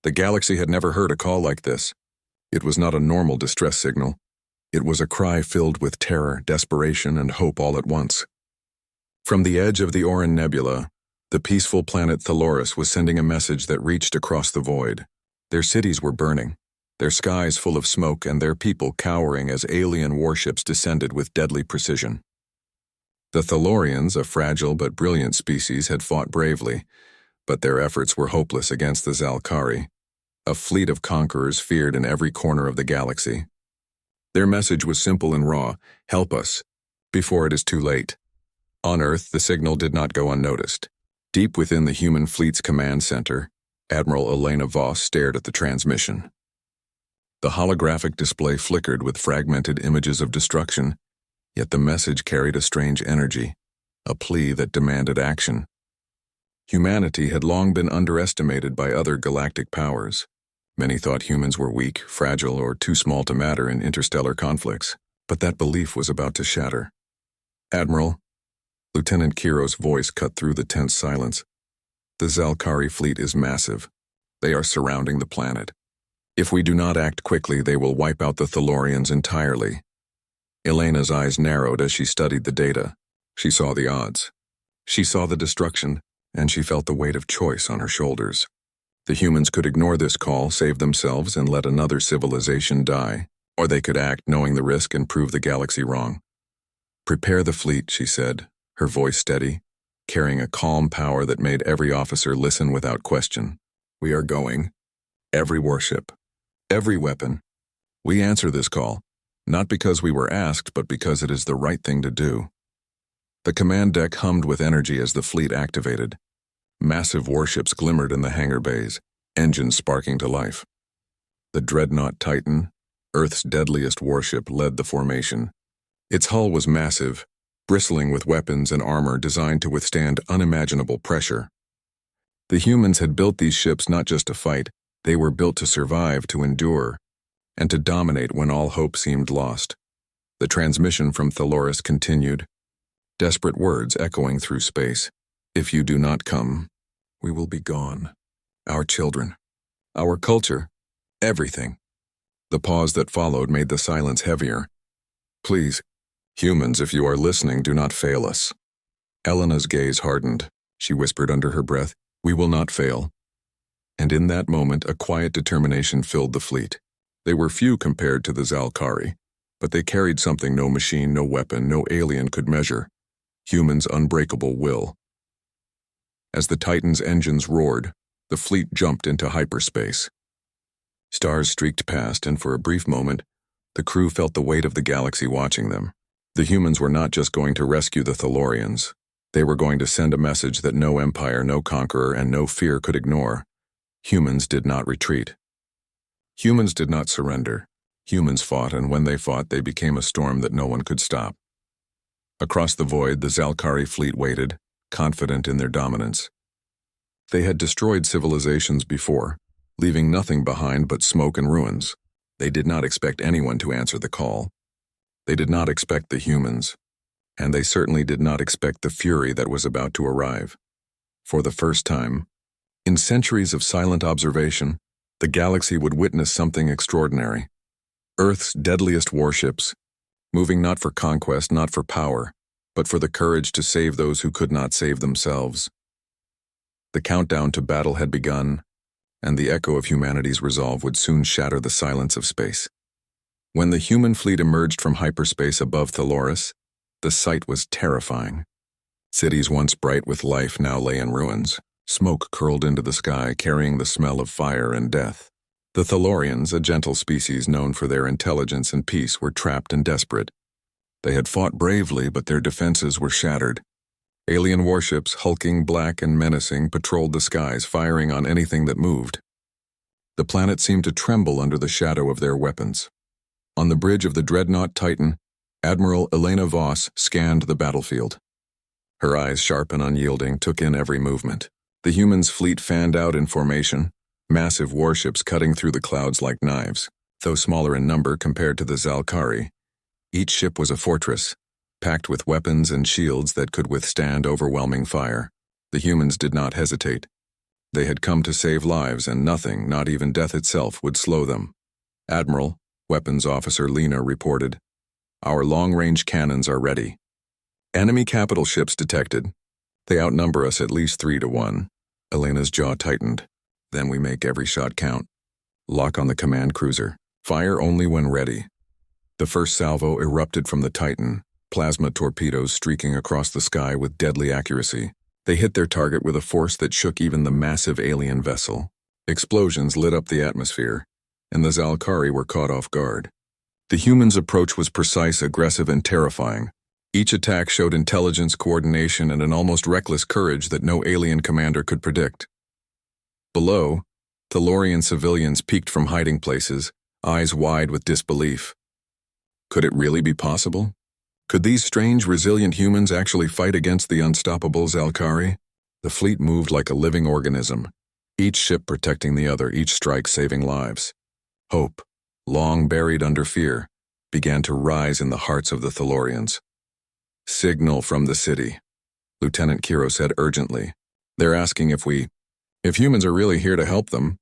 The galaxy had never heard a call like this. It was not a normal distress signal. It was a cry filled with terror, desperation, and hope all at once. From the edge of the Orion Nebula, the peaceful planet Thalorus was sending a message that reached across the void. Their cities were burning, their skies full of smoke, and their people cowering as alien warships descended with deadly precision. The Thalorians, a fragile but brilliant species, had fought bravely, but their efforts were hopeless against the Zalkari, a fleet of conquerors feared in every corner of the galaxy. Their message was simple and raw: help us, before it is too late. On Earth, the signal did not go unnoticed. Deep within the human fleet's command center, Admiral Elena Voss stared at the transmission. The holographic display flickered with fragmented images of destruction, yet the message carried a strange energy, a plea that demanded action. Humanity had long been underestimated by other galactic powers. Many thought humans were weak, fragile, or too small to matter in interstellar conflicts, but that belief was about to shatter. Admiral, Lieutenant Kiro's voice cut through the tense silence. The Zalkari fleet is massive. They are surrounding the planet. If we do not act quickly, they will wipe out the Thalorians entirely. Elena's eyes narrowed as she studied the data. She saw the odds. She saw the destruction, and she felt the weight of choice on her shoulders. The humans could ignore this call, save themselves, and let another civilization die, or they could act knowing the risk and prove the galaxy wrong. Prepare the fleet, she said, her voice steady, carrying a calm power that made every officer listen without question. We are going. Every warship. Every weapon. We answer this call, not because we were asked, but because it is the right thing to do. The command deck hummed with energy as the fleet activated. Massive warships glimmered in the hangar bays, engines sparking to life. The Dreadnought Titan, Earth's deadliest warship, led the formation. Its hull was massive, bristling with weapons and armor designed to withstand unimaginable pressure. The humans had built these ships not just to fight, they were built to survive, to endure, and to dominate when all hope seemed lost. The transmission from Thalorus continued, desperate words echoing through space. If you do not come, we will be gone. Our children, our culture, everything. The pause that followed made the silence heavier. Please, humans, if you are listening, do not fail us. Elena's gaze hardened. She whispered under her breath, we will not fail. And in that moment, a quiet determination filled the fleet. They were few compared to the Zalkari, but they carried something no machine, no weapon, no alien could measure. Humans' unbreakable will. As the Titan's engines roared, the fleet jumped into hyperspace. Stars streaked past, and for a brief moment, the crew felt the weight of the galaxy watching them. The humans were not just going to rescue the Thalorians. They were going to send a message that no empire, no conqueror, and no fear could ignore. Humans did not retreat. Humans did not surrender. Humans fought, and when they fought, they became a storm that no one could stop. Across the void, the Zalkari fleet waited, confident in their dominance. They had destroyed civilizations before, leaving nothing behind but smoke and ruins. They did not expect anyone to answer the call. They did not expect the humans, and they certainly did not expect the fury that was about to arrive. For the first time, in centuries of silent observation, the galaxy would witness something extraordinary. Earth's deadliest warships, moving not for conquest, not for power, but for the courage to save those who could not save themselves. The countdown to battle had begun, and the echo of humanity's resolve would soon shatter the silence of space. When the human fleet emerged from hyperspace above Thalorus, the sight was terrifying. Cities once bright with life now lay in ruins. Smoke curled into the sky, carrying the smell of fire and death. The Thalorians, a gentle species known for their intelligence and peace, were trapped and desperate. They had fought bravely, but their defenses were shattered. Alien warships, hulking black and menacing, patrolled the skies, firing on anything that moved. The planet seemed to tremble under the shadow of their weapons. On the bridge of the Dreadnought Titan, Admiral Elena Voss scanned the battlefield. Her eyes, sharp and unyielding, took in every movement. The humans' fleet fanned out in formation, massive warships cutting through the clouds like knives. Though smaller in number compared to the Zalkari, each ship was a fortress, packed with weapons and shields that could withstand overwhelming fire. The humans did not hesitate. They had come to save lives, and nothing, not even death itself, would slow them. Admiral, Weapons Officer Lena reported, "Our long-range cannons are ready. Enemy capital ships detected. They outnumber us at least 3-1. Elena's jaw tightened. "Then we make every shot count. Lock on the command cruiser. Fire only when ready." The first salvo erupted from the Titan, plasma torpedoes streaking across the sky with deadly accuracy. They hit their target with a force that shook even the massive alien vessel. Explosions lit up the atmosphere, and the Zalkari were caught off guard. The humans' approach was precise, aggressive, and terrifying. Each attack showed intelligence, coordination, and an almost reckless courage that no alien commander could predict. Below, Thalorian civilians peeked from hiding places, eyes wide with disbelief. Could it really be possible? Could these strange, resilient humans actually fight against the unstoppable Zalkari? The fleet moved like a living organism, each ship protecting the other, each strike saving lives. Hope, long buried under fear, began to rise in the hearts of the Thalorians. "Signal from the city," Lieutenant Kiro said urgently. "They're asking if humans are really here to help them."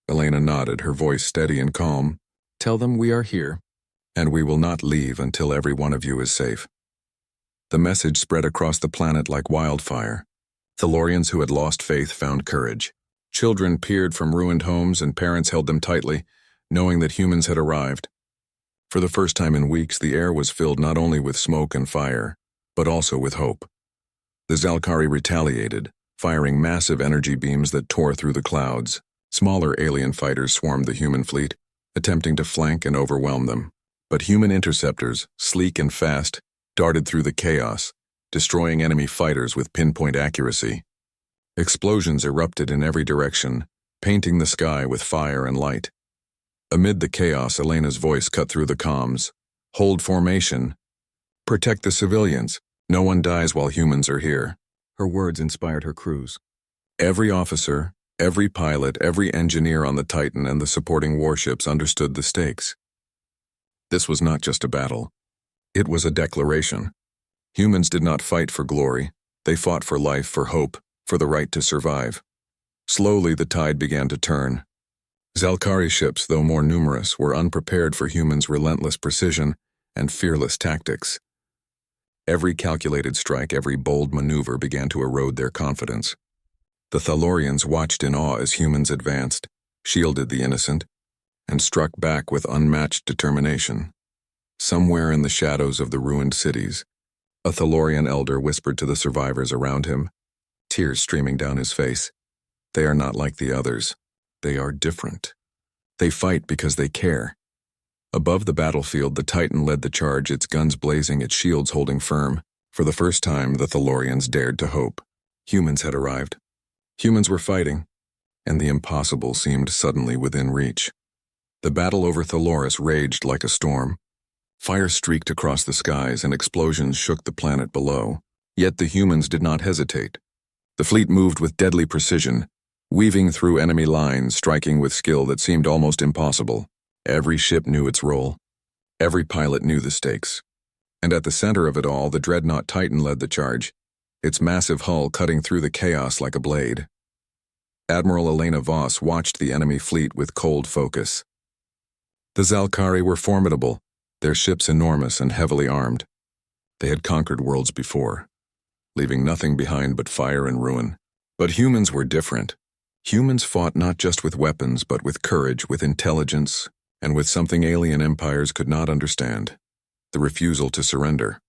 Elena nodded, her voice steady and calm. "Tell them we are here, and we will not leave until every one of you is safe." The message spread across the planet like wildfire. Thalorians who had lost faith found courage. Children peered from ruined homes, and parents held them tightly, knowing that humans had arrived. For the first time in weeks, the air was filled not only with smoke and fire, but also with hope. The Zalkari retaliated, firing massive energy beams that tore through the clouds. Smaller alien fighters swarmed the human fleet, attempting to flank and overwhelm them. But human interceptors, sleek and fast, darted through the chaos, destroying enemy fighters with pinpoint accuracy. Explosions erupted in every direction, painting the sky with fire and light. Amid the chaos, Elena's voice cut through the comms. "Hold formation. Protect the civilians. No one dies while humans are here." Her words inspired her crews. Every officer, every pilot, every engineer on the Titan and the supporting warships understood the stakes. This was not just a battle. It was a declaration. Humans did not fight for glory. They fought for life, for hope, for the right to survive. Slowly, the tide began to turn. Zalkari ships, though more numerous, were unprepared for humans' relentless precision and fearless tactics. Every calculated strike, every bold maneuver began to erode their confidence. The Thalorians watched in awe as humans advanced, shielded the innocent, and struck back with unmatched determination. Somewhere in the shadows of the ruined cities, a Thalorian elder whispered to the survivors around him, tears streaming down his face. "They are not like the others. They are different. They fight because they care." Above the battlefield, the Titan led the charge, its guns blazing, its shields holding firm. For the first time, the Thalorians dared to hope. Humans had arrived. Humans were fighting, and the impossible seemed suddenly within reach. The battle over Thaloris raged like a storm. Fire streaked across the skies, and explosions shook the planet below. Yet the humans did not hesitate. The fleet moved with deadly precision, weaving through enemy lines, striking with skill that seemed almost impossible. Every ship knew its role. Every pilot knew the stakes. And at the center of it all, the dreadnought Titan led the charge, its massive hull cutting through the chaos like a blade. Admiral Elena Voss watched the enemy fleet with cold focus. The Zalkari were formidable, their ships enormous and heavily armed. They had conquered worlds before, leaving nothing behind but fire and ruin. But humans were different. Humans fought not just with weapons, but with courage, with intelligence, and with something alien empires could not understand: the refusal to surrender.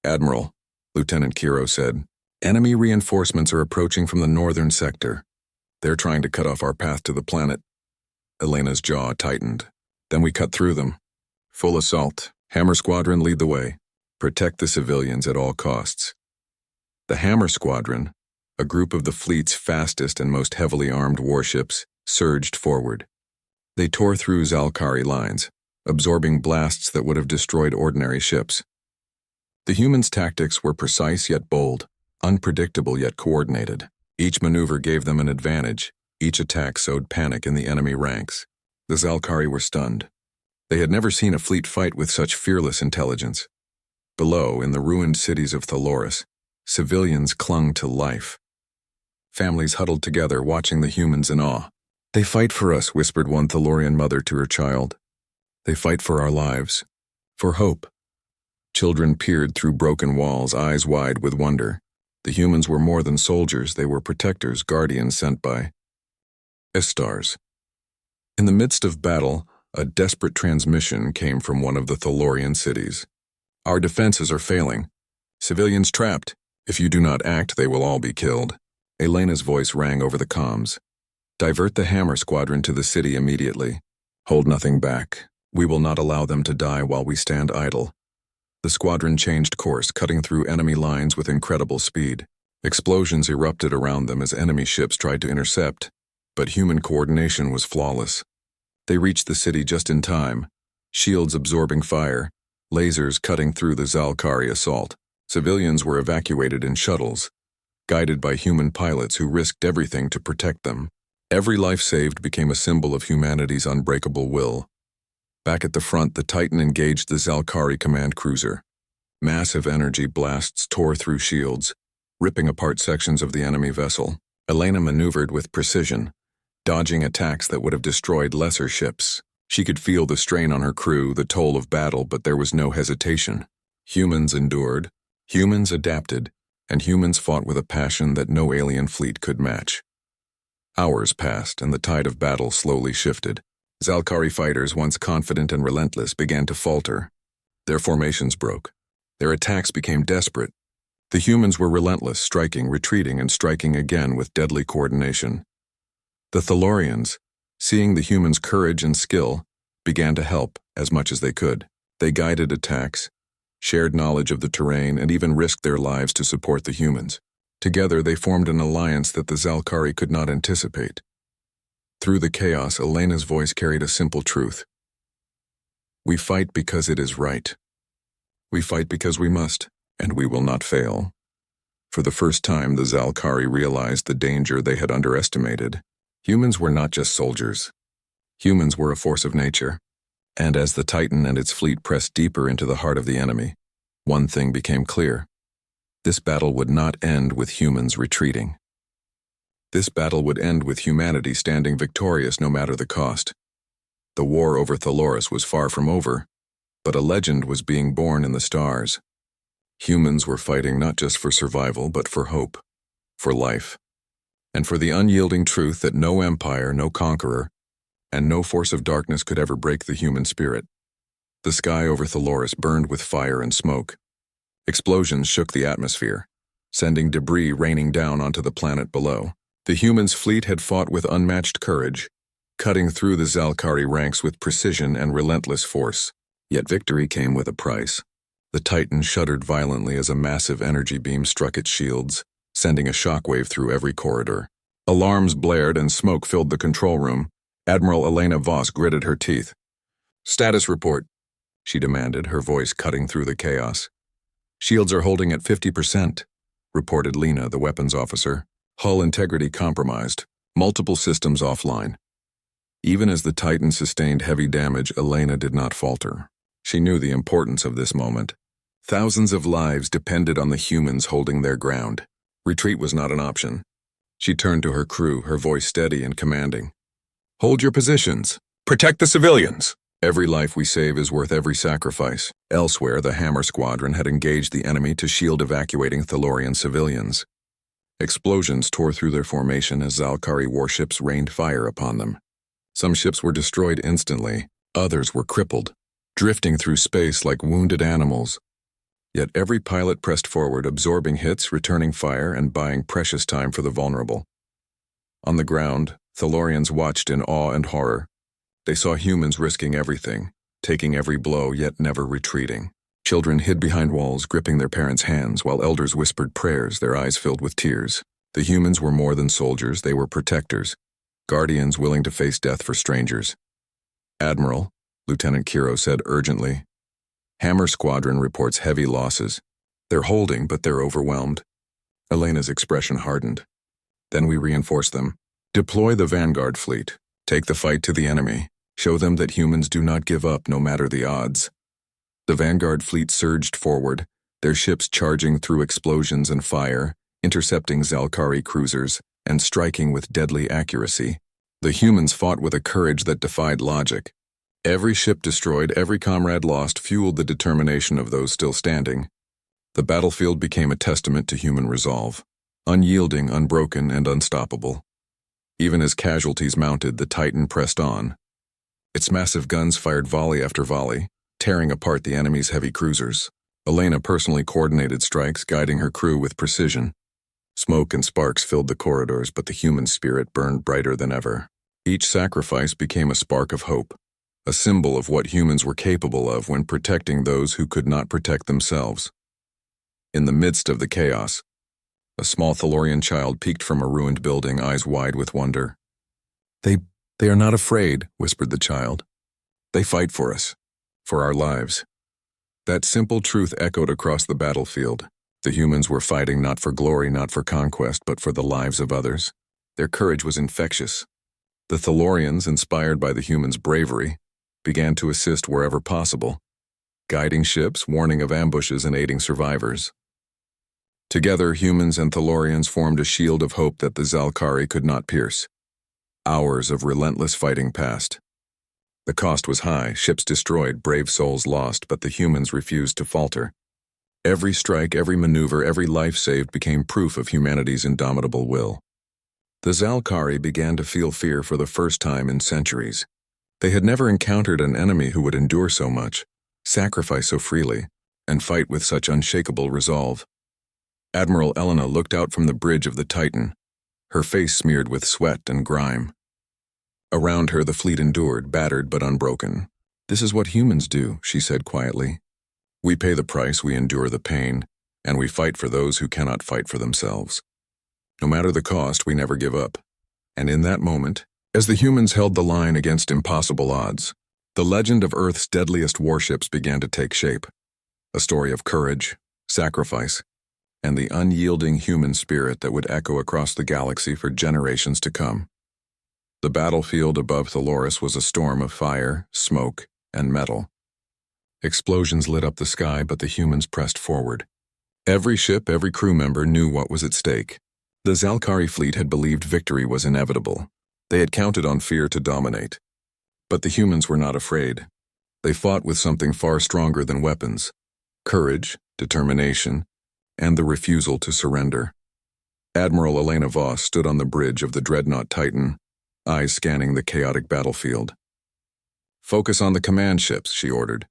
"Admiral," Lieutenant Kiro said, "enemy reinforcements are approaching from the northern sector. They're trying to cut off our path to the planet." Elena's jaw tightened. "Then we cut through them. Full assault. Hammer Squadron, lead the way. Protect the civilians at all costs." The Hammer Squadron, a group of the fleet's fastest and most heavily armed warships, surged forward. They tore through Zalkari lines, absorbing blasts that would have destroyed ordinary ships. The humans' tactics were precise yet bold, unpredictable yet coordinated. Each maneuver gave them an advantage. Each attack sowed panic in the enemy ranks. The Zalkari were stunned. They had never seen a fleet fight with such fearless intelligence. Below, in the ruined cities of Thaloris, civilians clung to life. Families huddled together, watching the humans in awe. "They fight for us," whispered one Thalorian mother to her child. "They fight for our lives. For hope." Children peered through broken walls, eyes wide with wonder. The humans were more than soldiers, they were protectors, guardians sent by stars. In the midst of battle, a desperate transmission came from one of the Thalorian cities. "Our defenses are failing. Civilians trapped. If you do not act, they will all be killed." Elena's voice rang over the comms. "Divert the Hammer Squadron to the city immediately. Hold nothing back. We will not allow them to die while we stand idle." The squadron changed course, cutting through enemy lines with incredible speed. Explosions erupted around them as enemy ships tried to intercept, but human coordination was flawless. They reached the city just in time, shields absorbing fire, lasers cutting through the Zalkari assault. Civilians were evacuated in shuttles, guided by human pilots who risked everything to protect them. Every life saved became a symbol of humanity's unbreakable will. Back at the front, the Titan engaged the Zalkari command cruiser. Massive energy blasts tore through shields, ripping apart sections of the enemy vessel. Elena maneuvered with precision, dodging attacks that would have destroyed lesser ships. She could feel the strain on her crew, the toll of battle, but there was no hesitation. Humans endured, humans adapted, and humans fought with a passion that no alien fleet could match. Hours passed, and the tide of battle slowly shifted. Zalkari fighters, once confident and relentless, began to falter. Their formations broke. Their attacks became desperate. The humans were relentless, striking, retreating, and striking again with deadly coordination. The Thalorians, seeing the humans' courage and skill, began to help as much as they could. They guided attacks, shared knowledge of the terrain, and even risked their lives to support the humans. Together, they formed an alliance that the Zalkari could not anticipate. Through the chaos, Elena's voice carried a simple truth. "We fight because it is right. We fight because we must, and we will not fail." For the first time, the Zalkari realized the danger they had underestimated. Humans were not just soldiers. Humans were a force of nature. And as the Titan and its fleet pressed deeper into the heart of the enemy, one thing became clear. This battle would not end with humans retreating. This battle would end with humanity standing victorious no matter the cost. The war over Thaloris was far from over, but a legend was being born in the stars. Humans were fighting not just for survival, but for hope, for life, and for the unyielding truth that no empire, no conqueror, and no force of darkness could ever break the human spirit. The sky over Thaloris burned with fire and smoke. Explosions shook the atmosphere, sending debris raining down onto the planet below. The humans' fleet had fought with unmatched courage, cutting through the Zalkari ranks with precision and relentless force. Yet victory came with a price. The Titan shuddered violently as a massive energy beam struck its shields, sending a shockwave through every corridor. Alarms blared and smoke filled the control room. Admiral Elena Voss gritted her teeth. "Status report," she demanded, her voice cutting through the chaos. "Shields are holding at 50%, reported Lena, the weapons officer. "Hull integrity compromised, multiple systems offline." Even as the Titan sustained heavy damage, Elena did not falter. She knew the importance of this moment. Thousands of lives depended on the humans holding their ground. Retreat was not an option. She turned to her crew, her voice steady and commanding. "Hold your positions. Protect the civilians. Every life we save is worth every sacrifice." Elsewhere, the Hammer Squadron had engaged the enemy to shield evacuating Thalorian civilians. Explosions tore through their formation as Zalkari warships rained fire upon them. Some ships were destroyed instantly, others were crippled, drifting through space like wounded animals. Yet every pilot pressed forward, absorbing hits, returning fire, and buying precious time for the vulnerable. On the ground, Thalorians watched in awe and horror. They saw humans risking everything, taking every blow, yet never retreating. Children hid behind walls, gripping their parents' hands, while elders whispered prayers, their eyes filled with tears. The humans were more than soldiers, they were protectors, guardians willing to face death for strangers. "Admiral," Lieutenant Kiro said urgently, "Hammer Squadron reports heavy losses. They're holding, but they're overwhelmed." Elena's expression hardened. "Then we reinforce them. Deploy the Vanguard fleet. Take the fight to the enemy. Show them that humans do not give up no matter the odds." The Vanguard fleet surged forward, their ships charging through explosions and fire, intercepting Zalkari cruisers, and striking with deadly accuracy. The humans fought with a courage that defied logic. Every ship destroyed, every comrade lost fueled the determination of those still standing. The battlefield became a testament to human resolve, unyielding, unbroken, and unstoppable. Even as casualties mounted, the Titan pressed on. Its massive guns fired volley after volley, tearing apart the enemy's heavy cruisers. Elena personally coordinated strikes, guiding her crew with precision. Smoke and sparks filled the corridors, but the human spirit burned brighter than ever. Each sacrifice became a spark of hope, a symbol of what humans were capable of when protecting those who could not protect themselves. In the midst of the chaos, a small Thalorian child peeked from a ruined building, eyes wide with wonder. They are not afraid," whispered the child. "They fight for us, for our lives." That simple truth echoed across the battlefield. The humans were fighting not for glory, not for conquest, but for the lives of others. Their courage was infectious. The Thalorians, inspired by the humans' bravery, began to assist wherever possible, guiding ships, warning of ambushes, and aiding survivors. Together, humans and Thalorians formed a shield of hope that the Zalkari could not pierce. Hours of relentless fighting passed. The cost was high, ships destroyed, brave souls lost, but the humans refused to falter. Every strike, every maneuver, every life saved became proof of humanity's indomitable will. The Zalkari began to feel fear for the first time in centuries. They had never encountered an enemy who would endure so much, sacrifice so freely, and fight with such unshakable resolve. Admiral Elena looked out from the bridge of the Titan, her face smeared with sweat and grime. Around her, the fleet endured, battered but unbroken. "This is what humans do," she said quietly. "We pay the price, we endure the pain, and we fight for those who cannot fight for themselves. No matter the cost, we never give up." And in that moment, as the humans held the line against impossible odds, the legend of Earth's deadliest warships began to take shape. A story of courage, sacrifice, and the unyielding human spirit that would echo across the galaxy for generations to come. The battlefield above Thaloris was a storm of fire, smoke, and metal. Explosions lit up the sky, but the humans pressed forward. Every ship, every crew member knew what was at stake. The Zalkari fleet had believed victory was inevitable. They had counted on fear to dominate. But the humans were not afraid. They fought with something far stronger than weapons: courage, determination, and the refusal to surrender. Admiral Elena Voss stood on the bridge of the dreadnought Titan, eyes scanning the chaotic battlefield. "Focus on the command ships," she ordered.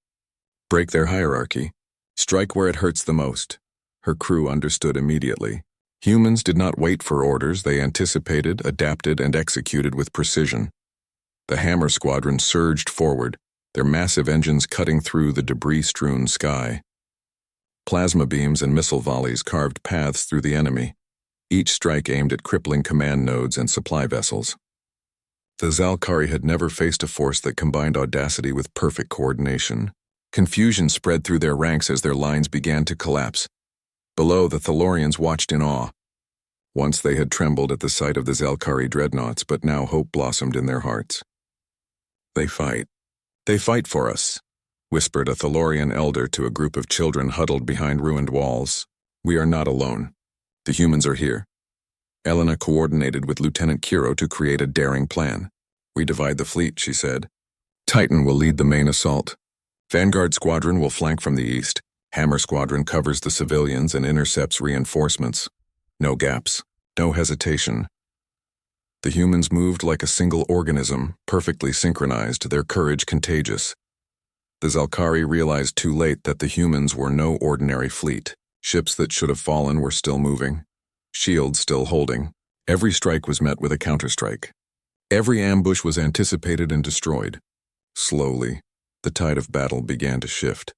"Break their hierarchy. Strike where it hurts the most." Her crew understood immediately. Humans did not wait for orders, they anticipated, adapted, and executed with precision. The Hammer Squadron surged forward, their massive engines cutting through the debris-strewn sky. Plasma beams and missile volleys carved paths through the enemy, each strike aimed at crippling command nodes and supply vessels. The Zalkari had never faced a force that combined audacity with perfect coordination. Confusion spread through their ranks as their lines began to collapse. Below, the Thalorians watched in awe. Once they had trembled at the sight of the Zalkari dreadnoughts, but now hope blossomed in their hearts. "They fight. They fight for us," whispered a Thalorian elder to a group of children huddled behind ruined walls. "We are not alone. The humans are here." Elena coordinated with Lieutenant Kiro to create a daring plan. "We divide the fleet," she said. "Titan will lead the main assault. Vanguard Squadron will flank from the east. Hammer Squadron covers the civilians and intercepts reinforcements. No gaps, no hesitation." The humans moved like a single organism, perfectly synchronized, their courage contagious. The Zalkari realized too late that the humans were no ordinary fleet. Ships that should have fallen were still moving, shields still holding. Every strike was met with a counterstrike. Every ambush was anticipated and destroyed. Slowly, the tide of battle began to shift.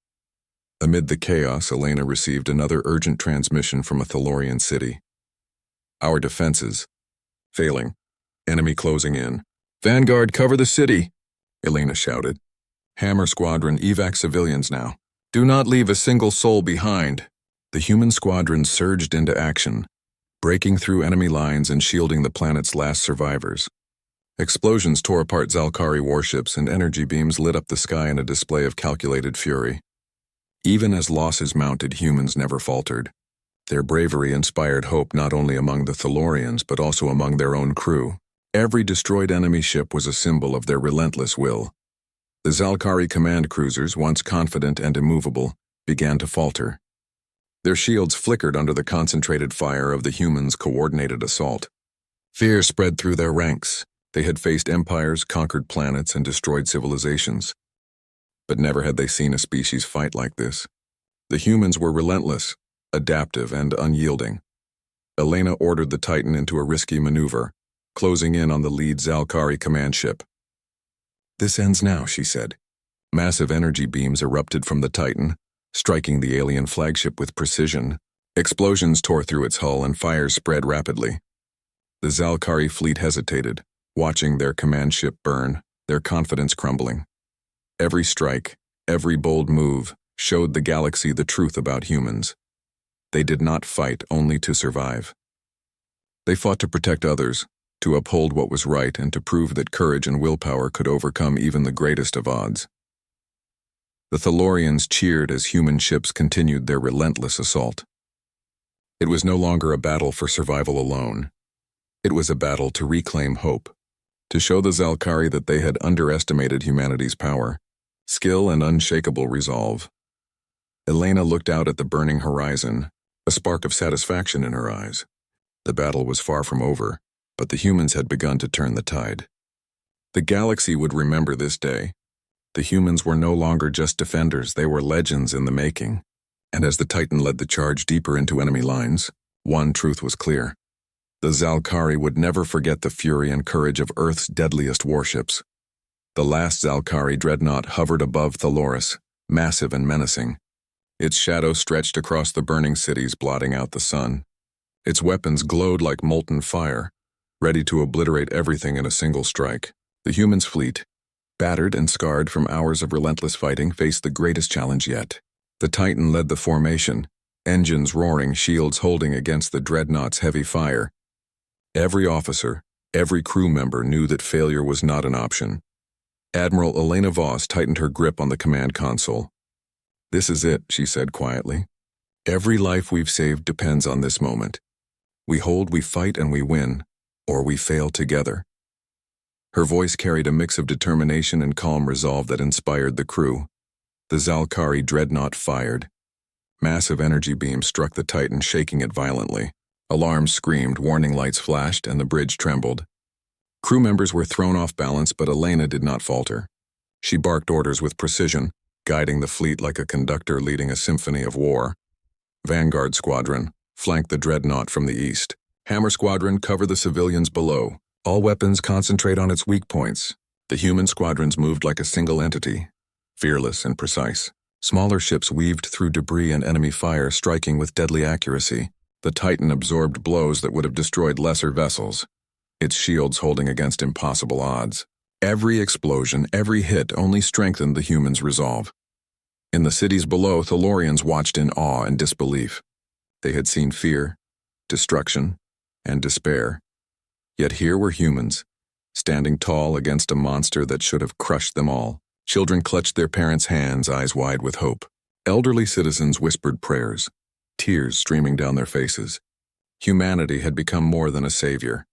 Amid the chaos, Elena received another urgent transmission from a Thalorian city. "Our defenses. Failing. Enemy closing in. Vanguard, cover the city," Elena shouted. "Hammer Squadron, evac civilians now. Do not leave a single soul behind." The human squadron surged into action, breaking through enemy lines and shielding the planet's last survivors. Explosions tore apart Zalkari warships, and energy beams lit up the sky in a display of calculated fury. Even as losses mounted, humans never faltered. Their bravery inspired hope not only among the Thalorians but also among their own crew. Every destroyed enemy ship was a symbol of their relentless will. The Zalkari command cruisers, once confident and immovable, began to falter. Their shields flickered under the concentrated fire of the humans' coordinated assault. Fear spread through their ranks. They had faced empires, conquered planets, and destroyed civilizations. But never had they seen a species fight like this. The humans were relentless, adaptive, and unyielding. Elena ordered the Titan into a risky maneuver, closing in on the lead Zalkari command ship. "This ends now," she said. Massive energy beams erupted from the Titan, striking the alien flagship with precision. Explosions tore through its hull and fires spread rapidly. The Zalkari fleet hesitated, watching their command ship burn, their confidence crumbling. Every strike, every bold move, showed the galaxy the truth about humans. They did not fight only to survive. They fought to protect others, to uphold what was right, and to prove that courage and willpower could overcome even the greatest of odds. The Thalorians cheered as human ships continued their relentless assault. It was no longer a battle for survival alone. It was a battle to reclaim hope, to show the Zalkari that they had underestimated humanity's power, skill, and unshakable resolve. Elena looked out at the burning horizon, a spark of satisfaction in her eyes. The battle was far from over, but the humans had begun to turn the tide. The galaxy would remember this day. The humans were no longer just defenders, they were legends in the making. And as the Titan led the charge deeper into enemy lines, one truth was clear. The Zalkari would never forget the fury and courage of Earth's deadliest warships. The last Zalkari dreadnought hovered above Thaloris, massive and menacing. Its shadow stretched across the burning cities, blotting out the sun. Its weapons glowed like molten fire, ready to obliterate everything in a single strike. The humans' fleet, battered and scarred from hours of relentless fighting, faced the greatest challenge yet. The Titan led the formation, engines roaring, shields holding against the dreadnought's heavy fire. Every officer, every crew member knew that failure was not an option. Admiral Elena Voss tightened her grip on the command console. "This is it," she said quietly. "Every life we've saved depends on this moment. We hold, we fight, and we win, or we fail together." Her voice carried a mix of determination and calm resolve that inspired the crew. The Zalkari dreadnought fired. Massive energy beams struck the Titan, shaking it violently. Alarms screamed, warning lights flashed, and the bridge trembled. Crew members were thrown off balance, but Elena did not falter. She barked orders with precision, guiding the fleet like a conductor leading a symphony of war. "Vanguard Squadron, flank the dreadnought from the east. Hammer Squadron, cover the civilians below. All weapons concentrate on its weak points." The human squadrons moved like a single entity, fearless and precise. Smaller ships weaved through debris and enemy fire, striking with deadly accuracy. The Titan absorbed blows that would have destroyed lesser vessels, its shields holding against impossible odds. Every explosion, every hit only strengthened the humans' resolve. In the cities below, Thalorians watched in awe and disbelief. They had seen fear, destruction, and despair. Yet here were humans, standing tall against a monster that should have crushed them all. Children clutched their parents' hands, eyes wide with hope. Elderly citizens whispered prayers, tears streaming down their faces. Humanity had become more than a savior.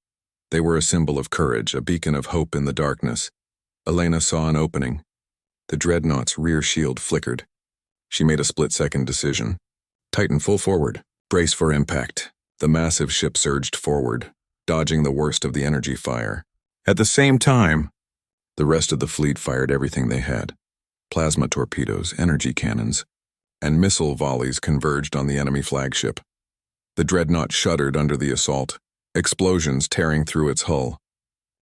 They were a symbol of courage, a beacon of hope in the darkness. Elena saw an opening. The dreadnought's rear shield flickered. She made a split-second decision. "Titan, full forward. Brace for impact." The massive ship surged forward, dodging the worst of the energy fire. At the same time, the rest of the fleet fired everything they had. Plasma torpedoes, energy cannons, and missile volleys converged on the enemy flagship. The dreadnought shuddered under the assault, explosions tearing through its hull.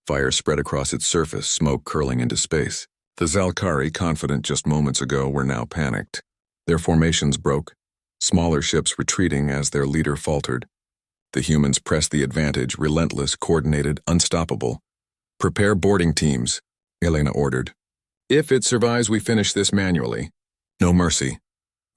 Fire spread across its surface, smoke curling into space. The Zalkari, confident just moments ago, were now panicked. Their formations broke, smaller ships retreating as their leader faltered. The humans pressed the advantage, relentless, coordinated, unstoppable. "Prepare boarding teams," Elena ordered. "If it survives, we finish this manually. No mercy."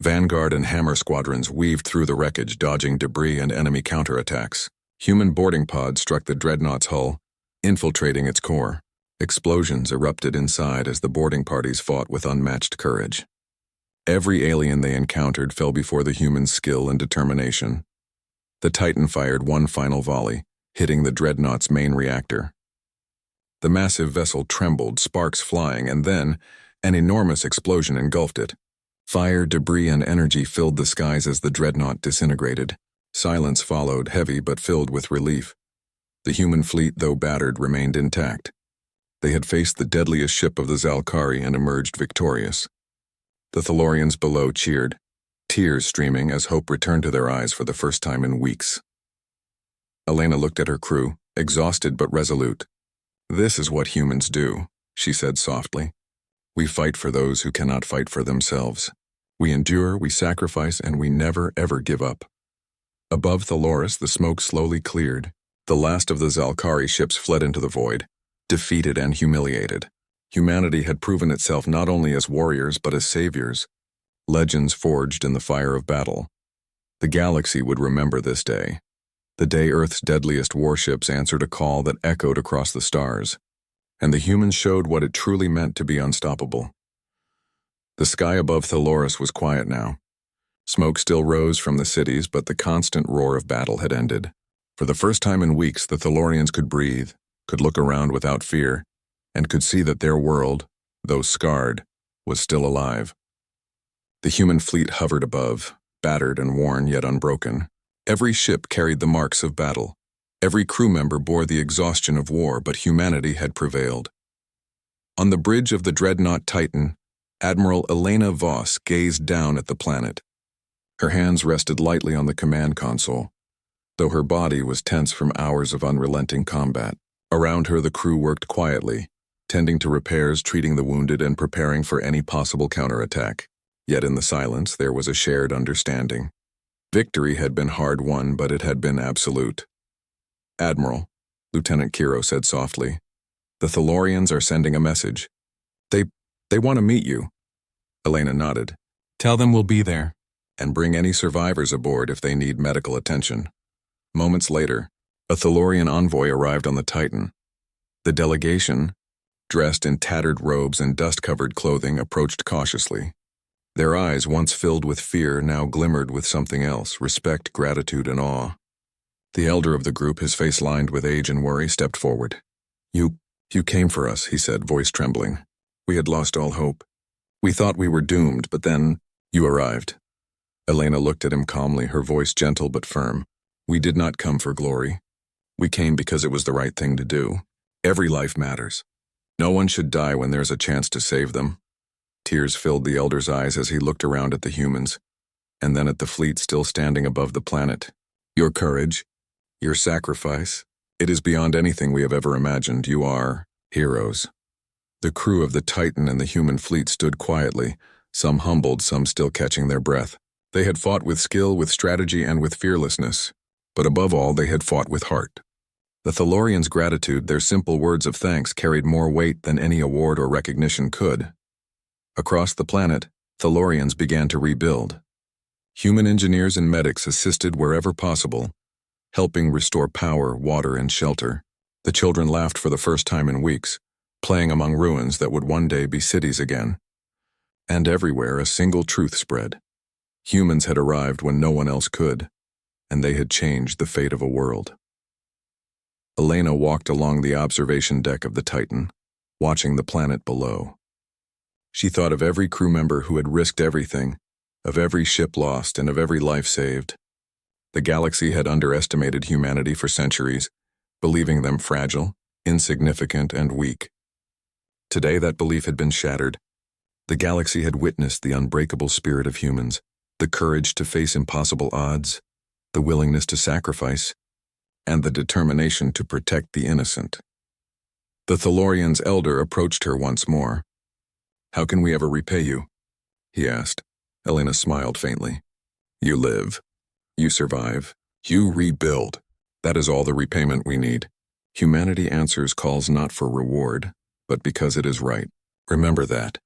Vanguard and Hammer Squadrons weaved through the wreckage, dodging debris and enemy counterattacks. Human boarding pods struck the dreadnought's hull, infiltrating its core. Explosions erupted inside as the boarding parties fought with unmatched courage. Every alien they encountered fell before the humans' skill and determination. The Titan fired one final volley, hitting the dreadnought's main reactor. The massive vessel trembled, sparks flying, and then an enormous explosion engulfed it. Fire, debris, and energy filled the skies as the dreadnought disintegrated. Silence followed, heavy but filled with relief. The human fleet, though battered, remained intact. They had faced the deadliest ship of the Zalkari and emerged victorious. The Thalorians below cheered, tears streaming as hope returned to their eyes for the first time in weeks. Elena looked at her crew, exhausted but resolute. "This is what humans do," she said softly. "We fight for those who cannot fight for themselves. We endure, we sacrifice, and we never, ever give up." Above Thaloris, the smoke slowly cleared. The last of the Zalkari ships fled into the void, defeated and humiliated. Humanity had proven itself not only as warriors but as saviors, legends forged in the fire of battle. The galaxy would remember this day, the day Earth's deadliest warships answered a call that echoed across the stars, and the humans showed what it truly meant to be unstoppable. The sky above Thaloris was quiet now. Smoke still rose from the cities, but the constant roar of battle had ended. For the first time in weeks, the Thalorians could breathe, could look around without fear, and could see that their world, though scarred, was still alive. The human fleet hovered above, battered and worn yet unbroken. Every ship carried the marks of battle. Every crew member bore the exhaustion of war, but humanity had prevailed. On the bridge of the dreadnought Titan, Admiral Elena Voss gazed down at the planet. Her hands rested lightly on the command console, though her body was tense from hours of unrelenting combat. Around her, the crew worked quietly, tending to repairs, treating the wounded, and preparing for any possible counterattack. Yet in the silence, there was a shared understanding. Victory had been hard won, but it had been absolute. "Admiral," Lieutenant Kiro said softly, "the Thalorians are sending a message. They want to meet you." Elena nodded. "Tell them we'll be there, and bring any survivors aboard if they need medical attention." Moments later, a Thalorian envoy arrived on the Titan. The delegation, dressed in tattered robes and dust-covered clothing, approached cautiously. Their eyes, once filled with fear, now glimmered with something else: respect, gratitude, and awe. The elder of the group, his face lined with age and worry, stepped forward. You came for us," he said, voice trembling. "We had lost all hope. We thought we were doomed, but then you arrived." Elena looked at him calmly, her voice gentle but firm. "We did not come for glory. We came because it was the right thing to do. Every life matters. No one should die when there's a chance to save them." Tears filled the elder's eyes as he looked around at the humans, and then at the fleet still standing above the planet. "Your courage, your sacrifice, it is beyond anything we have ever imagined. You are heroes." The crew of the Titan and the human fleet stood quietly, some humbled, some still catching their breath. They had fought with skill, with strategy, and with fearlessness, but above all, they had fought with heart. The Thalorians' gratitude, their simple words of thanks, carried more weight than any award or recognition could. Across the planet, Thalorians began to rebuild. Human engineers and medics assisted wherever possible, helping restore power, water, and shelter. The children laughed for the first time in weeks, playing among ruins that would one day be cities again. And everywhere a single truth spread. Humans had arrived when no one else could, and they had changed the fate of a world. Elena walked along the observation deck of the Titan, watching the planet below. She thought of every crew member who had risked everything, of every ship lost, and of every life saved. The galaxy had underestimated humanity for centuries, believing them fragile, insignificant, and weak. Today that belief had been shattered. The galaxy had witnessed the unbreakable spirit of humans, the courage to face impossible odds, the willingness to sacrifice, and the determination to protect the innocent. The Thalorian's elder approached her once more. "How can we ever repay you?" he asked. Elena smiled faintly. "You live. You survive. You rebuild. That is all the repayment we need. Humanity answers calls not for reward, but because it is right. Remember that."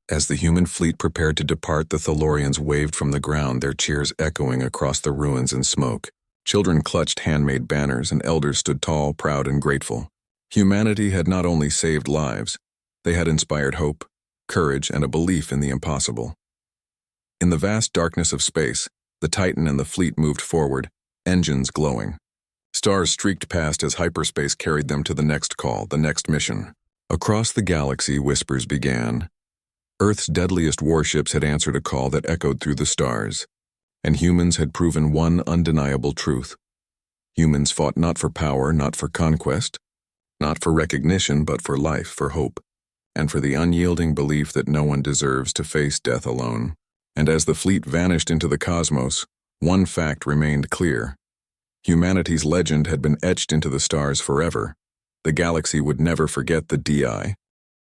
As the human fleet prepared to depart, the Thalorians waved from the ground, their cheers echoing across the ruins and smoke. Children clutched handmade banners, and elders stood tall, proud, and grateful. Humanity had not only saved lives, they had inspired hope, courage, and a belief in the impossible. In the vast darkness of space, the Titan and the fleet moved forward, engines glowing. Stars streaked past as hyperspace carried them to the next call, the next mission. Across the galaxy, whispers began. Earth's deadliest warships had answered a call that echoed through the stars, and humans had proven one undeniable truth. Humans fought not for power, not for conquest, not for recognition, but for life, for hope, and for the unyielding belief that no one deserves to face death alone. And as the fleet vanished into the cosmos, one fact remained clear. Humanity's legend had been etched into the stars forever. The galaxy would never forget the DI.